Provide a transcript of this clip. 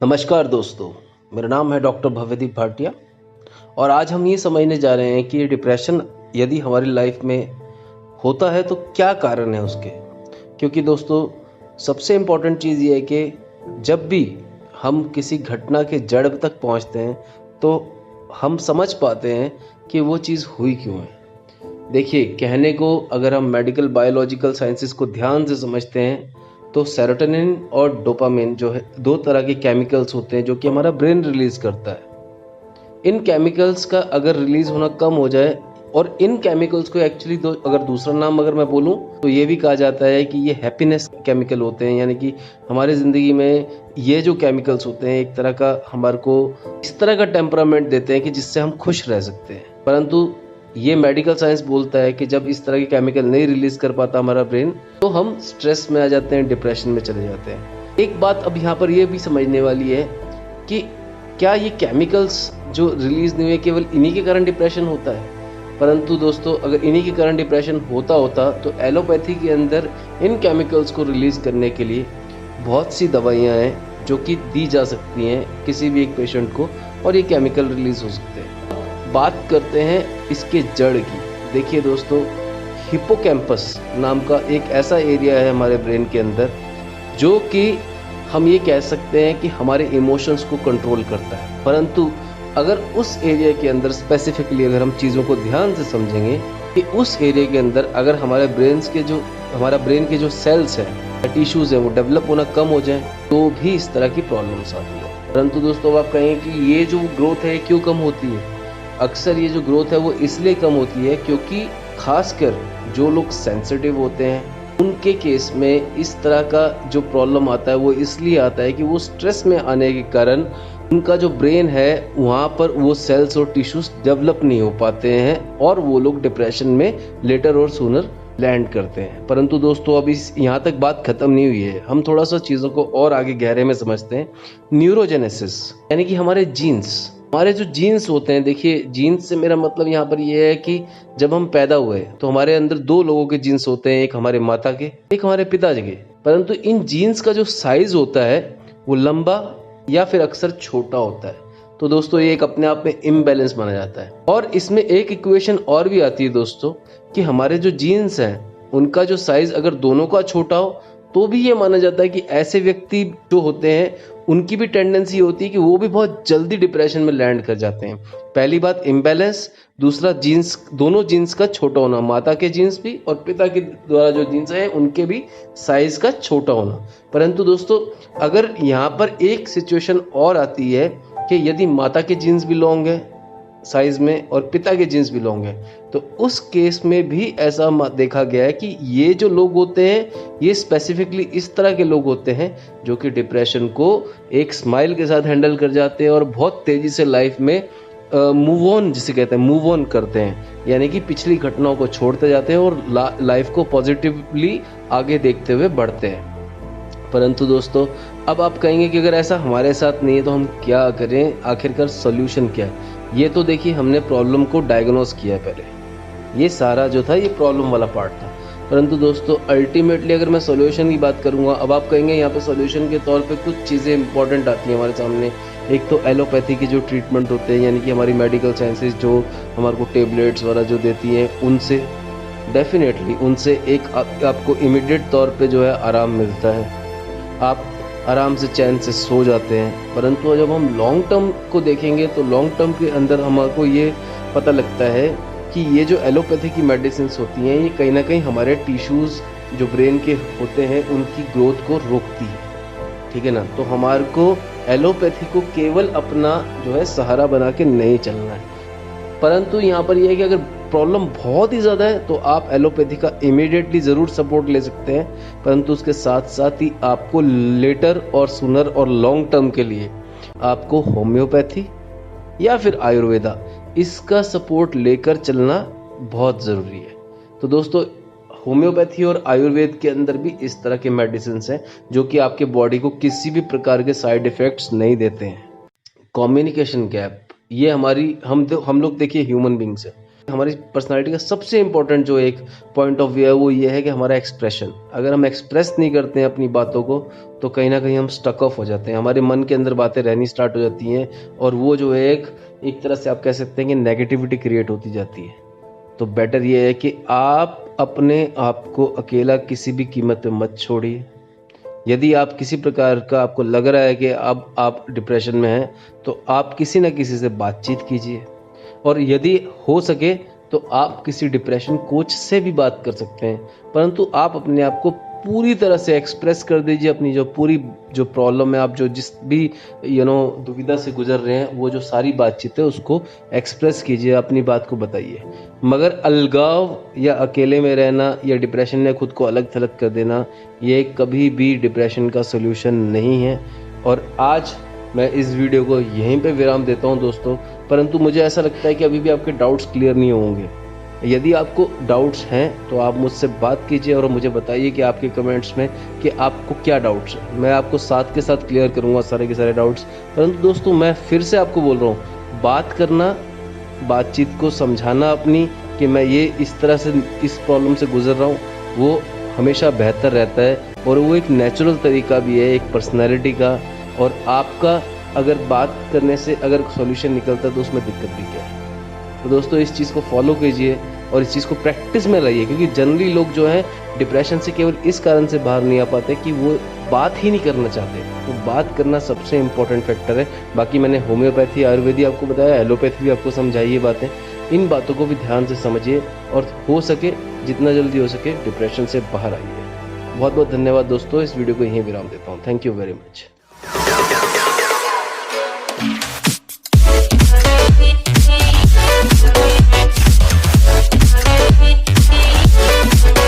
नमस्कार दोस्तों, मेरा नाम है डॉक्टर भव्यदीप भाटिया और आज हम ये समझने जा रहे हैं कि डिप्रेशन यदि हमारी लाइफ में होता है तो क्या कारण है उसके। क्योंकि दोस्तों सबसे इम्पोर्टेंट चीज़ ये है कि जब भी हम किसी घटना के जड़ तक पहुंचते हैं तो हम समझ पाते हैं कि वो चीज़ हुई क्यों है। देखिए, कहने को अगर हम मेडिकल बायोलॉजिकल साइंसेस को ध्यान से समझते हैं तो सेरोटोनिन और डोपामिन जो है दो तरह के केमिकल्स होते हैं जो कि हमारा ब्रेन रिलीज करता है। इन केमिकल्स का अगर रिलीज होना कम हो जाए, और इन केमिकल्स को एक्चुअली अगर दूसरा नाम अगर मैं बोलूं तो ये भी कहा जाता है कि ये हैप्पीनेस केमिकल होते हैं। यानी कि हमारे ज़िंदगी में ये जो केमिकल्स होते हैं एक तरह का हमारे को इस तरह का टेम्परामेंट देते हैं कि जिससे हम खुश रह सकते हैं। परंतु ये मेडिकल साइंस बोलता है कि जब इस तरह के केमिकल नहीं रिलीज कर पाता हमारा ब्रेन तो हम स्ट्रेस में आ जाते हैं, डिप्रेशन में चले जाते हैं। एक बात अब यहाँ पर ये भी समझने वाली है कि क्या ये केमिकल्स जो रिलीज नहीं हुए केवल इन्हीं के कारण डिप्रेशन होता है। परंतु दोस्तों अगर इन्हीं के कारण डिप्रेशन होता तो एलोपैथी के अंदर इन केमिकल्स को रिलीज करने के लिए बहुत सी दवाइयाँ हैं जो कि दी जा सकती हैं किसी भी एक पेशेंट को, और ये केमिकल रिलीज हो सकते हैं। बात करते हैं इसके जड़ की। देखिए दोस्तों, हिपोकैम्पस नाम का एक ऐसा एरिया है हमारे ब्रेन के अंदर जो कि हम ये कह सकते हैं कि हमारे इमोशंस को कंट्रोल करता है। परंतु अगर उस एरिया के अंदर स्पेसिफिकली अगर हम चीज़ों को ध्यान से समझेंगे कि उस एरिया के अंदर अगर हमारे ब्रेन के जो सेल्स हैं, टिश्यूज हैं, वो डेवलप होना कम हो जाए तो भी इस तरह की प्रॉब्लम्स आती है। परंतु दोस्तों आप कहेंगे कि ये जो ग्रोथ है क्यों कम होती है। अक्सर ये जो ग्रोथ है वो इसलिए कम होती है क्योंकि खासकर जो लोग सेंसिटिव होते हैं उनके केस में इस तरह का जो प्रॉब्लम आता है वो इसलिए आता है कि वो स्ट्रेस में आने के कारण उनका जो ब्रेन है वहाँ पर वो सेल्स और टिश्यूज डेवलप नहीं हो पाते हैं और वो लोग डिप्रेशन में लेटर और सूनर लैंड करते हैं। परंतु दोस्तों अब इस यहाँ तक बात खत्म नहीं हुई है, हम थोड़ा सा चीज़ों को और आगे गहरे में समझते हैं। न्यूरोजेनेसिस यानी कि हमारे जो जीन्स होते हैं। देखिए, जीन्स से मेरा मतलब यहाँ पर ये है कि जब हम पैदा हुए तो हमारे अंदर दो लोगों के जीन्स होते हैं, एक हमारे माता के, एक हमारे पिताजी के। परंतु इन जीन्स का जो साइज होता है वो लंबा या फिर अक्सर छोटा होता है। तो दोस्तों ये एक अपने आप में इम्बैलेंस माना जाता है। और इसमें एक इक्वेशन और भी आती है दोस्तों कि हमारे जो जीन्स हैं उनका जो साइज अगर दोनों का छोटा हो तो भी ये माना जाता है कि ऐसे व्यक्ति जो होते हैं उनकी भी टेंडेंसी होती है कि वो भी बहुत जल्दी डिप्रेशन में लैंड कर जाते हैं। पहली बात इम्बैलेंस, दूसरा जीन्स, दोनों जीन्स का छोटा होना, माता के जीन्स भी और पिता के द्वारा जो जीन्स हैं उनके भी साइज का छोटा होना। परंतु दोस्तों अगर यहाँ पर एक सिचुएशन और आती है कि यदि माता के जीन्स भी लॉन्ग है साइज में और पिता के जीन्स भी लॉन्ग है तो उस केस में भी ऐसा देखा गया है कि ये जो लोग होते हैं ये स्पेसिफिकली इस तरह के लोग होते हैं जो कि डिप्रेशन को एक स्माइल के साथ हैंडल कर जाते हैं और बहुत तेजी से लाइफ में मूव ऑन, जिसे कहते हैं मूव ऑन करते हैं। यानी कि पिछली घटनाओं को छोड़ते जाते हैं और लाइफ को पॉजिटिवली आगे देखते हुए बढ़ते हैं। परंतु दोस्तों अब आप कहेंगे कि अगर ऐसा हमारे साथ नहीं है तो हम क्या करें, आखिरकार सॉल्यूशन क्या है। ये तो देखिए हमने प्रॉब्लम को डायग्नोस किया पहले, ये सारा जो था ये प्रॉब्लम वाला पार्ट था। परंतु दोस्तों अल्टीमेटली अगर मैं सॉल्यूशन की बात करूंगा, अब आप कहेंगे यहाँ पे सॉल्यूशन के तौर पे कुछ चीज़ें इंपॉर्टेंट आती हैं हमारे सामने। एक तो एलोपैथी के जो ट्रीटमेंट होते हैं यानी कि हमारी मेडिकल साइंसेज जो हमारे को टेबलेट्स वगैरह जो देती हैं उनसे डेफिनेटली उनसे एक आपको इमीडिएट तौर पे जो है आराम मिलता है, आप आराम से चैन से सो जाते हैं। परंतु जब हम लॉन्ग टर्म को देखेंगे तो लॉन्ग टर्म के अंदर हमको ये पता लगता है कि ये जो एलोपैथी की मेडिसिन होती हैं ये कहीं ना कहीं हमारे टिश्यूज़ जो ब्रेन के होते हैं उनकी ग्रोथ को रोकती है, ठीक है ना। तो हमारे को एलोपैथी को केवल अपना जो है सहारा बना के नहीं चलना है। परंतु यहाँ पर यह है कि अगर प्रॉब्लम बहुत ही ज़्यादा है तो आप एलोपैथी का इमीडिएटली ज़रूर सपोर्ट ले सकते हैं। परंतु उसके साथ साथ ही आपको लेटर और सुनर और लॉन्ग टर्म के लिए आपको होम्योपैथी या फिर आयुर्वेदा इसका सपोर्ट लेकर चलना बहुत ज़रूरी है। तो दोस्तों होम्योपैथी और आयुर्वेद के अंदर भी इस तरह के मेडिसिन हैं जो कि आपके बॉडी को किसी भी प्रकार के साइड इफ़ेक्ट्स नहीं देते हैं। कम्युनिकेशन गैप, ये हम लोग देखिए ह्यूमन बींग्स हैं, हमारी पर्सनालिटी का सबसे इम्पोर्टेंट जो एक पॉइंट ऑफ व्यू है वो ये है कि हमारा एक्सप्रेशन। अगर हम एक्सप्रेस नहीं करते हैं अपनी बातों को तो कहीं ना कहीं हम स्टक ऑफ हो जाते हैं, हमारे मन के अंदर बातें रहनी स्टार्ट हो जाती हैं और वो जो है एक तरह से आप कह सकते हैं कि नेगेटिविटी क्रिएट होती जाती है। तो बेटर ये है कि आप अपने आप को अकेला किसी भी कीमत पे मत छोड़िए। यदि आप किसी प्रकार का आपको लग रहा है कि अब आप डिप्रेशन में हैं तो आप किसी न किसी से बातचीत कीजिए, और यदि हो सके तो आप किसी डिप्रेशन कोच से भी बात कर सकते हैं, परंतु आप अपने आप को पूरी तरह से एक्सप्रेस कर दीजिए। अपनी जो प्रॉब्लम है, आप जो जिस भी दुविधा से गुजर रहे हैं, वो जो सारी बातचीत है उसको एक्सप्रेस कीजिए, अपनी बात को बताइए। मगर अलगाव या अकेले में रहना या डिप्रेशन में खुद को अलग थलग कर देना, ये कभी भी डिप्रेशन का सोल्यूशन नहीं है। और आज मैं इस वीडियो को यहीं पे विराम देता हूं दोस्तों, परंतु मुझे ऐसा लगता है कि अभी भी आपके डाउट्स क्लियर नहीं होंगे। यदि आपको डाउट्स हैं तो आप मुझसे बात कीजिए और मुझे बताइए कि आपके कमेंट्स में कि आपको क्या डाउट्स हैं। मैं आपको साथ के साथ क्लियर करूंगा सारे के सारे डाउट्स। परंतु दोस्तों, मैं फिर से आपको बोल रहा हूँ, बात करना, बातचीत को समझाना अपनी कि मैं ये इस तरह से इस प्रॉब्लम से गुजर रहा हूँ, वो हमेशा बेहतर रहता है और वो एक नेचुरल तरीका भी है एक पर्सनैलिटी का। और आपका अगर बात करने से अगर सॉल्यूशन निकलता है तो उसमें दिक्कत भी क्या है। तो दोस्तों, इस चीज़ को फॉलो कीजिए और इस चीज़ को प्रैक्टिस में लाइए, क्योंकि जनरली लोग जो हैं डिप्रेशन से केवल इस कारण से बाहर नहीं आ पाते कि वो बात ही नहीं करना चाहते। तो बात करना सबसे इम्पोर्टेंट फैक्टर है। बाकी मैंने होम्योपैथी, आयुर्वेदी आपको बताया, एलोपैथी भी आपको समझाइए बातें। इन बातों को भी ध्यान से समझिए और हो सके जितना जल्दी हो सके डिप्रेशन से बाहर आइए। बहुत बहुत धन्यवाद दोस्तों, इस वीडियो को यहीं विराम देता हूँ। Thank you very much.